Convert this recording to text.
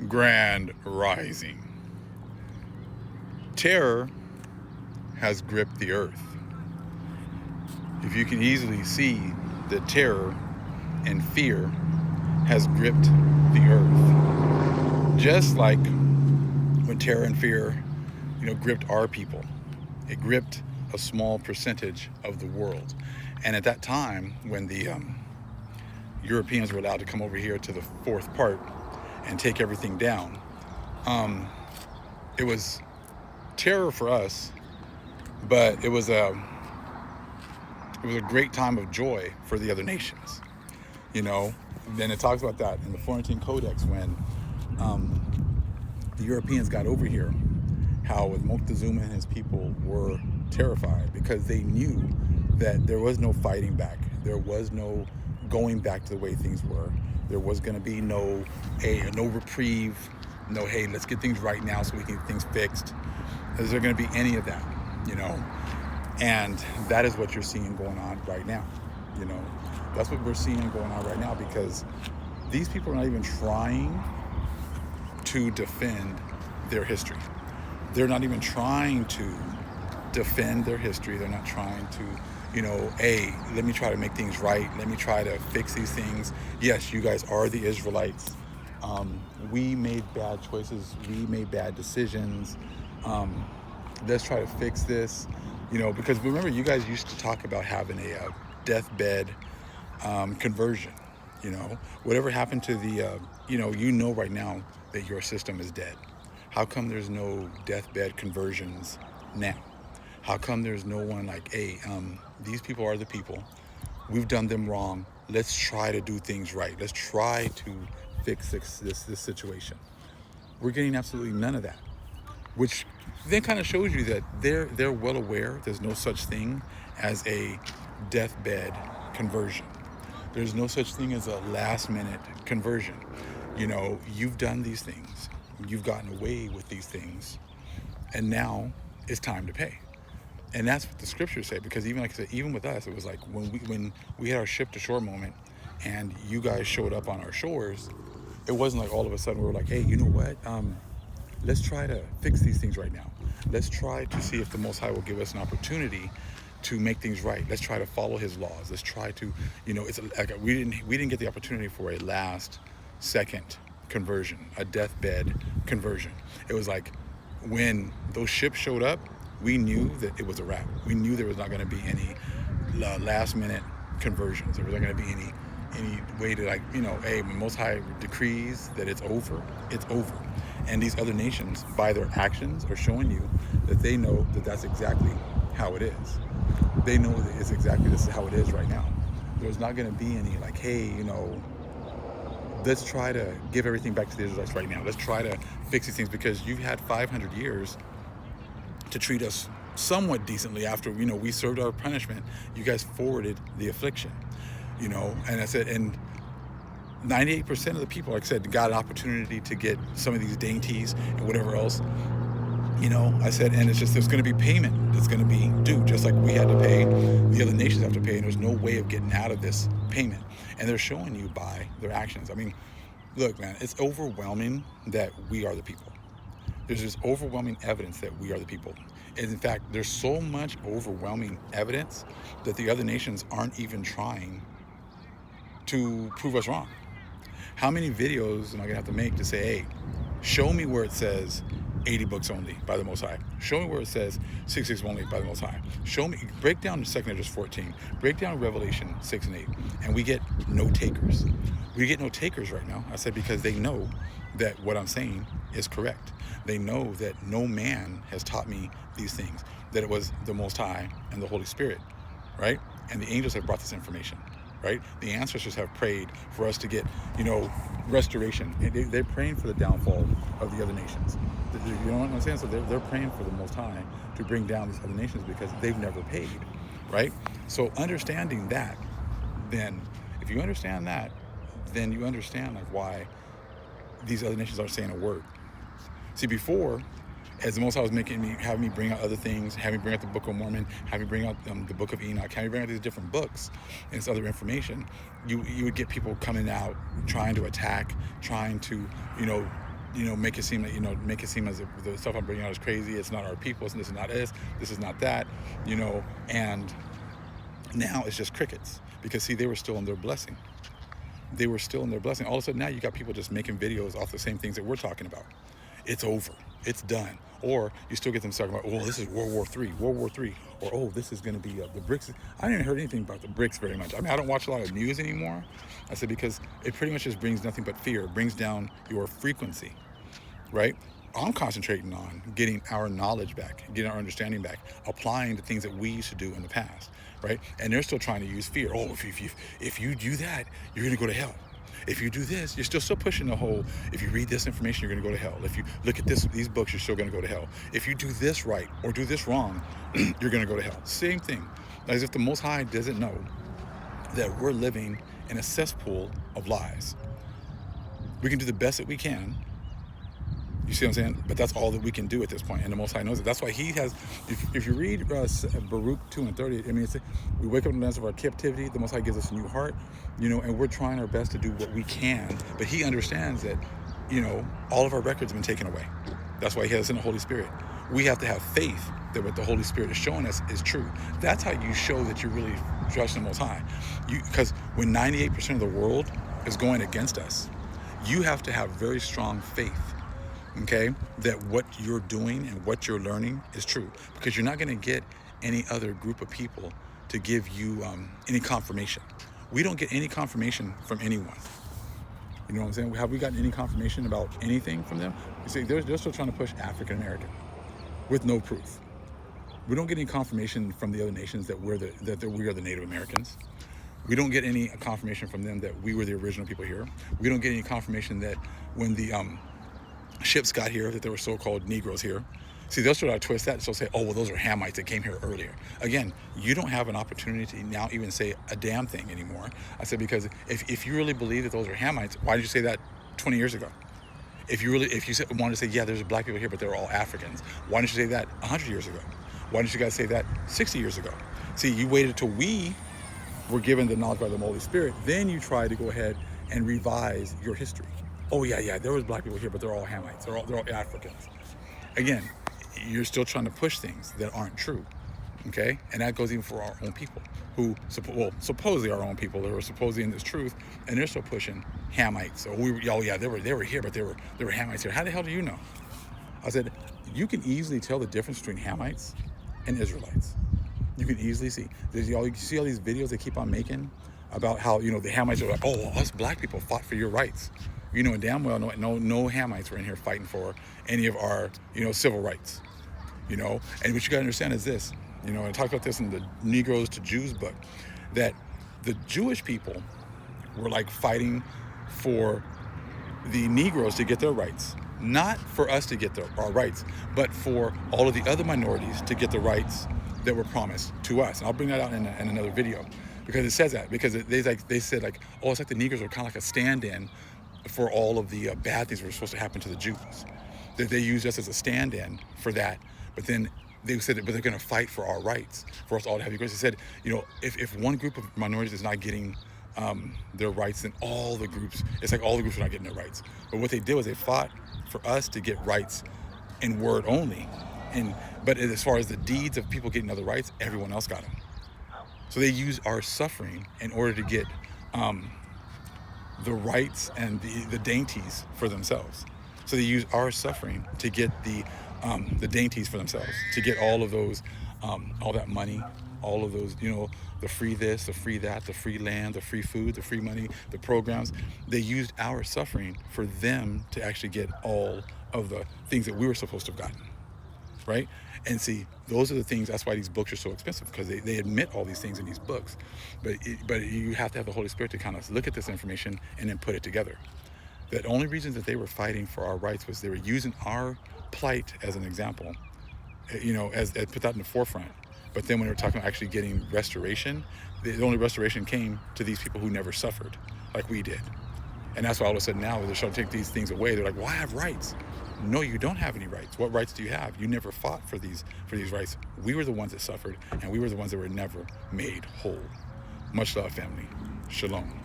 Grand Rising. Terror has gripped the earth. If you can easily see that terror and fear has gripped the earth. Just like when terror and fear, gripped our people. It gripped a small percentage of the world. And at that time, when the Europeans were allowed to come over here to the fourth part and take everything down, um, it was terror for us, but it was a great time of joy for the other nations. Then it talks about that in the Florentine Codex when the Europeans got over here, how with Moctezuma and his people were terrified because they knew that there was no fighting back. There was no going back to the way things were. There was going to be no reprieve, no, hey, let's get things right now so we can get things fixed. Is there going to be any of that, And that is what you're seeing going on right now, That's what we're seeing going on right now because these people are not even trying to defend their history. They're not even trying to defend their history. They're not trying to, hey, let me try to make things right. Let me try to fix these things. Yes, you guys are the Israelites. We made bad choices. We made bad decisions. Let's try to fix this, because remember, you guys used to talk about having a deathbed conversion. Whatever happened to the, right now that your system is dead. How come there's no deathbed conversions now? How come there's no one like, hey, these people are the people. We've done them wrong. Let's try to do things right. Let's try to fix this situation. We're getting absolutely none of that, which then kind of shows you that they're well aware there's no such thing as a deathbed conversion. There's no such thing as a last minute conversion. You've done these things. You've gotten away with these things. And now it's time to pay. And that's what the scriptures say, because even like I said, even with us, it was like when we had our ship to shore moment and you guys showed up on our shores, it wasn't like all of a sudden we were like, hey, you know what? Let's try to fix these things right now. Let's try to see if the Most High will give us an opportunity to make things right. Let's try to follow His laws. Let's try to, it's like we didn't get the opportunity for a last second conversion, a deathbed conversion. It was like when those ships showed up, we knew that it was a wrap. We knew there was not going to be any last minute conversions. There was not going to be any way to hey, when Most High decrees that it's over, it's over. And these other nations, by their actions, are showing you that they know that that's exactly how it is. They know that it's exactly this is how it is right now. There's not going to be any like, hey, let's try to give everything back to the Israelites right now. Let's try to fix these things, because you've had 500 years to treat us somewhat decently after, we served our punishment. You guys forwarded the affliction, and I said, and 98% of the people, like I said, got an opportunity to get some of these dainties and whatever else. I said, and it's just, there's going to be payment that's going to be due, just like we had to pay, the other nations have to pay, and there's no way of getting out of this payment. And they're showing you by their actions. I mean, look, man, it's overwhelming that we are the people. There's this overwhelming evidence that we are the people. And in fact, there's so much overwhelming evidence that the other nations aren't even trying to prove us wrong. How many videos am I going to have to make to say, hey, show me where it says 80 books only by the Most High. Show me where it says 66 only by the Most High. Show me, break down 2 Esdras 14. Break down Revelation 6 and 8. And we get no takers. We get no takers right now. I said, because they know that what I'm saying is correct. They know that no man has taught me these things, that it was the Most High and the Holy Spirit, right? And the angels have brought this information, right? The ancestors have prayed for us to get, restoration. They're praying for the downfall of the other nations. You know what I'm saying? So they're praying for the Most High to bring down these other nations because they've never paid, right? So understanding that, then if you understand that, then you understand like why these other nations aren't saying a word. See, before, as the Most High was having me bring out other things, having me bring out the Book of Mormon, having me bring out the Book of Enoch, having me bring out these different books and this other information, you would get people coming out trying to attack, trying to, make it seem like, make it seem as if the stuff I'm bringing out is crazy. It's not our people. This is not us. This is not that. And now it's just crickets, because see, they were still in their blessing. They were still in their blessing. All of a sudden now you got people just making videos off the same things that we're talking about. It's over. It's done. Or you still get them talking about, oh, this is World War III, or oh, this is going to be the BRICS. I didn't hear anything about the BRICS very much. I mean, I don't watch a lot of news anymore. I said, because it pretty much just brings nothing but fear. It brings down your frequency, right? I'm concentrating on getting our knowledge back, getting our understanding back, applying the things that we used to do in the past, right? And they're still trying to use fear. Oh, if you do that, you're going to go to hell. If you do this, you're still pushing the whole, if you read this information, you're going to go to hell. If you look at these books, you're still going to go to hell. If you do this right or do this wrong, you're going to go to hell. Same thing. As if the Most High doesn't know that we're living in a cesspool of lies. We can do the best that we can. You see what I'm saying? But that's all that we can do at this point, and the Most High knows it. That's why He has. If you read Baruch 2:30, I mean, we wake up in the midst of our captivity. The Most High gives us a new heart, and we're trying our best to do what we can. But He understands that, all of our records have been taken away. That's why He has us in the Holy Spirit. We have to have faith that what the Holy Spirit is showing us is true. That's how you show that you really trust the Most High. Because when 98% of the world is going against us, you have to have very strong faith. Okay, that what you're doing and what you're learning is true, because you're not going to get any other group of people to give you any confirmation. We don't get any confirmation from anyone. You know what I'm saying? Have we gotten any confirmation about anything from them? You see, they're still trying to push African American with no proof. We don't get any confirmation from the other nations that we are the Native Americans. We don't get any confirmation from them that we were the original people here. We don't get any confirmation that when the ships got here, that there were so-called Negroes here. See, they'll sort of twist that, so say, oh, well, those are Hamites that came here earlier. Again, you don't have an opportunity to now even say a damn thing anymore. I said, because if you really believe that those are Hamites, why did you say that 20 years ago? If you wanted to say, yeah, there's black people here, but they're all Africans, why didn't you say that 100 years ago? Why didn't you guys say that 60 years ago? See, you waited till we were given the knowledge by the Holy Spirit, then you tried to go ahead and revise your history. Oh yeah, there was black people here, but they're all Hamites. They're all Africans. Again, you're still trying to push things that aren't true, okay? And that goes even for our own people, who supposedly our own people, that are supposedly in this truth, and they're still pushing Hamites. They were here, but they were Hamites here. How the hell do you know? I said, you can easily tell the difference between Hamites and Israelites. You can easily see. You see all these videos they keep on making about how the Hamites are like, oh, well, us black people fought for your rights. And damn well no Hamites were in here fighting for any of our, civil rights, And what you got to understand is this, and I talked about this in the Negroes to Jews book, that the Jewish people were like fighting for the Negroes to get their rights, not for us to get our rights, but for all of the other minorities to get the rights that were promised to us. And I'll bring that out in another video, because it says that, because they said oh, it's like the Negroes are kind of like a stand-in for all of the bad things that were supposed to happen to the Jews. That they used us as a stand-in for that, but then they said that, but they're going to fight for our rights, for us all to have equality. They said, if one group of minorities is not getting their rights, then all the groups, it's like all the groups are not getting their rights. But what they did was they fought for us to get rights in word only, but as far as the deeds of people getting other rights, everyone else got them. So they used our suffering in order to get the rights and the dainties for themselves. So they use our suffering to get the dainties for themselves, to get all of those, all that money, all of those, the free this, the free that, the free land, the free food, the free money, the programs. They used our suffering for them to actually get all of the things that we were supposed to have gotten, right? And see, those are the things, that's why these books are so expensive, because they admit all these things in these books. But you have to have the Holy Spirit to kind of look at this information and then put it together. The only reason that they were fighting for our rights was they were using our plight as an example, as put that in the forefront. But then when they were talking about actually getting restoration, the only restoration came to these people who never suffered like we did. And that's why all of a sudden now they're trying to take these things away. They're like, well, I have rights. No, you don't have any rights. What rights do you have? You never fought for these rights. We were the ones that suffered, and we were the ones that were never made whole. Much love, family. Shalom.